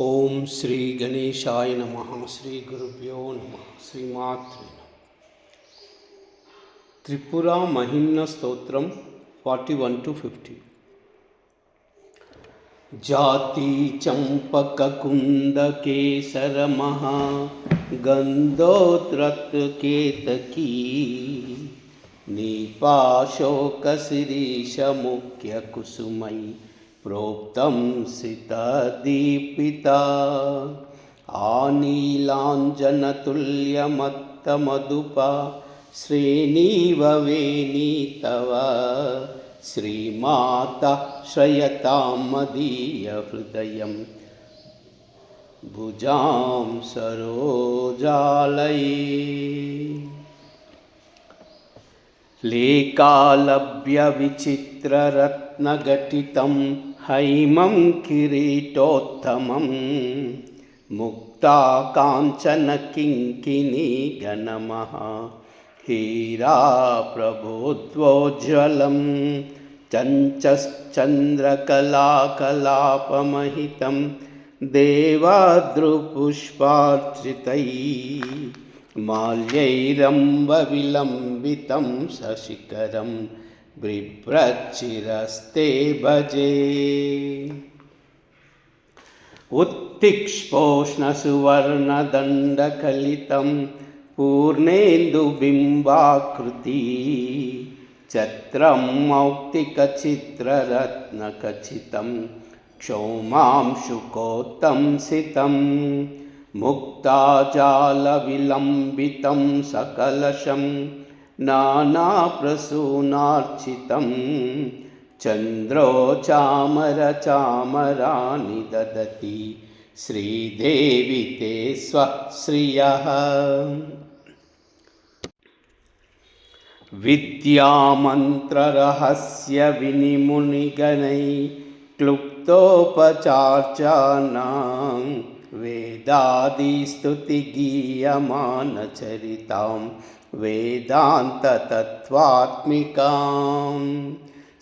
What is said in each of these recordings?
ఓం శ్రీ గణేశాయ నమః. శ్రీ గురుభ్యో నమః. శ్రీమాత్రే నమః. త్రిపుర మహిమ్న స్తోత్రం 41-50. జాతి చంపక కుంద కేసర మహా గంధోత్రత్ కేతకీ నీపాశోక శిరీష ముఖ్య కుసుమై ప్రోక్తం సితదీపితా ఆనీలాంజనతుల్యమత్తమదుపా శ్రేణీవ వేణీ తవ శ్రీమాత శ్రయతాం మదీయ హృదయం భుజాం సరోజాలయే. లేకాలభ్య విచిత్రరత్నఘటితం హైమం కిరీటోత్తమం ముక్తా కాంచన కింకినీ గణమహా హీరా ప్రభోద్వోజ్వలం చంచశ్చంద్రకళాకలాపమహితం దేవాద్రుపుష్పార్చితై మాల్యైరంబవిలంబితం శశికరం బిభ్రచ్చిరస్తే భజే. ఉత్తిక్ష్పోష్ణసువర్ణదండకలితం పూర్ణేందుబింబాకృతి ఛత్రం మౌక్తికచిత్రరత్నఖచితం క్షౌమాంశుకోత్తంసితం ముక్తాజాలవిలంబితం సకలశం నానాప్రసూనార్చితం చంద్రోచామరచామరాని దదతి శ్రీదేవి తే స్వశ్రియః. విద్యామంత్రరహస్య వినిమునిగణై క్లుప్తోపచార్చానాం వేదాదిస్తుతిగీయమానచరితాం వేదాంతతత్వాత్మికాం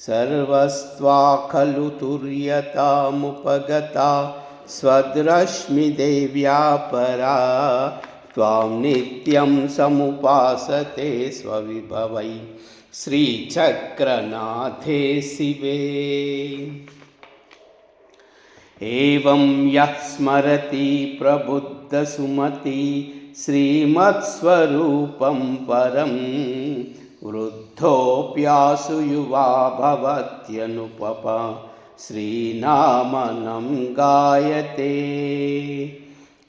సర్వస్త్వా ఖలు తుర్యతాముపగతా స్వద్రశ్మిదేవ్యా పరా త్వాం నిత్యం సముపాసతే స్వవిభవై శ్రీచక్రనాథే శివే. ఏవం యః స్మరతి ప్రబుద్ధసుమతి శ్రీమత్స్వరూపం పరం వృద్ధోప్యాసు యువా భవత్యనుపపా శ్రీనామనం గాయతే.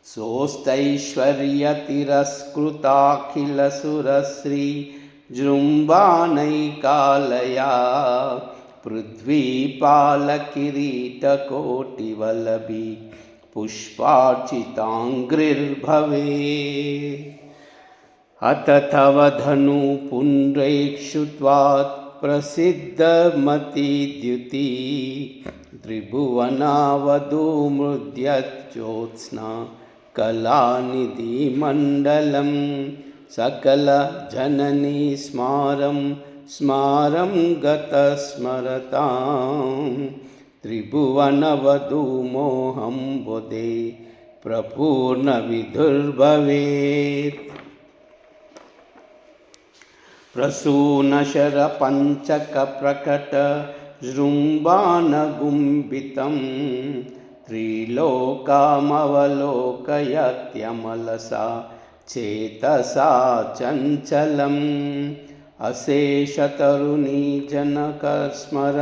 సోస్తైశ్వర్యతిరస్కృతాఖిలసురశ్రీ జృంభానైకాలయా పృథ్వీపాలకిరీటకోటివల్లభీ పుష్పార్చితాంగ్రిర్భవే. అత తవ ధను పుండ్రైక్షుత్వాత్ ప్రసిద్ధమతిద్యుతి త్రిభువనావధూమృద్యజ్యోత్స్నా కళానిధి మండలం సకల జననీ స్మారం స్మారం గత స్మరతాం త్రిభువనవధూమోహం బుధే ప్రపూర్ణ విదుర్భవేత్. ప్రసూనశర పంచక ప్రకట జృంభానగుంభితం త్రిలోకామవలోకయత్యమలసా చేతసా చంచలం అశేషతరుణీ జనకస్మర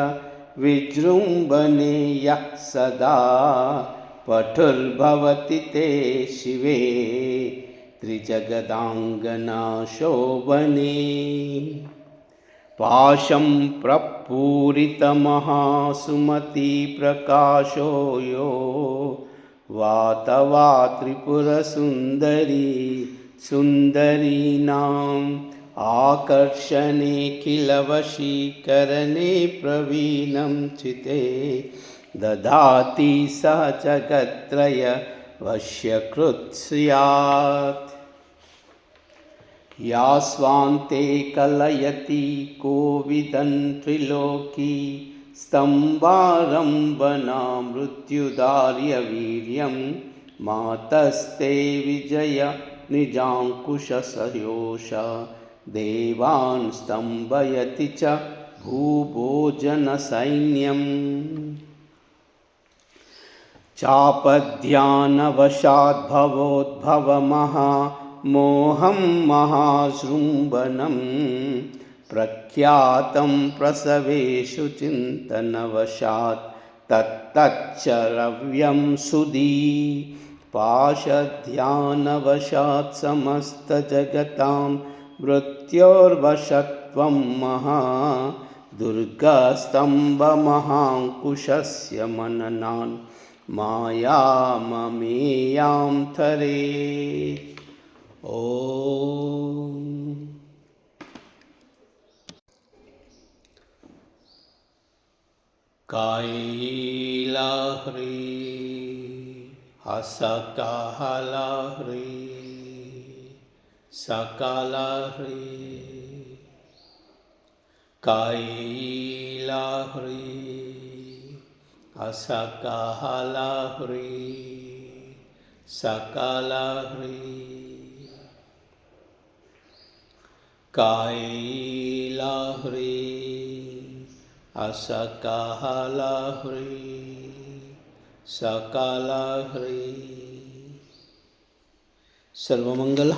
విజృంభణే యః సదా పఠుర్భవతి తే శివే త్రిజగదాంగనా శోభనే. పాశం ప్రపూరితమహాసుమతి ప్రకాశో యో వాతవా త్రిపురసుందరీ సుందరీనాం ఆకర్షణే కిల వశీకరణే ప్రవీణం చితే దదాతి సహ జగత్రయ వశ్యకృత్ స్యాత్. యాస్వాంతే కలయతి కోవిదన్ త్రిలోకీ स्तम्भारम्भना मृत्युदार्यवीर्यं मातस्ते विजय निजाङ्कुशसयोष देवान् स्तम्भयति च भूभोजनसैन्यम् चापध्यानवशाद्भवोद्भवमहामोहं महाशृम्भनं प्रख्यातं प्रसवेषु चिन्तनवशात् तत्तच्चरव्यं सुधी पाशध्यानवशात् समस्तजगतां मृत्योर्वशत्वं महा दुर्गस्तम्भमहाङ्कुशस्य मननान् मायाममेयां थरे। ॐ कायिलाह्री हसकाहलाह्री सकलाह्री कायिलाह्री हसकाहलाह्री सकलाह्री कायिलाह्री हसकाहलाह्री सकलाह्री। सर्वमंगल।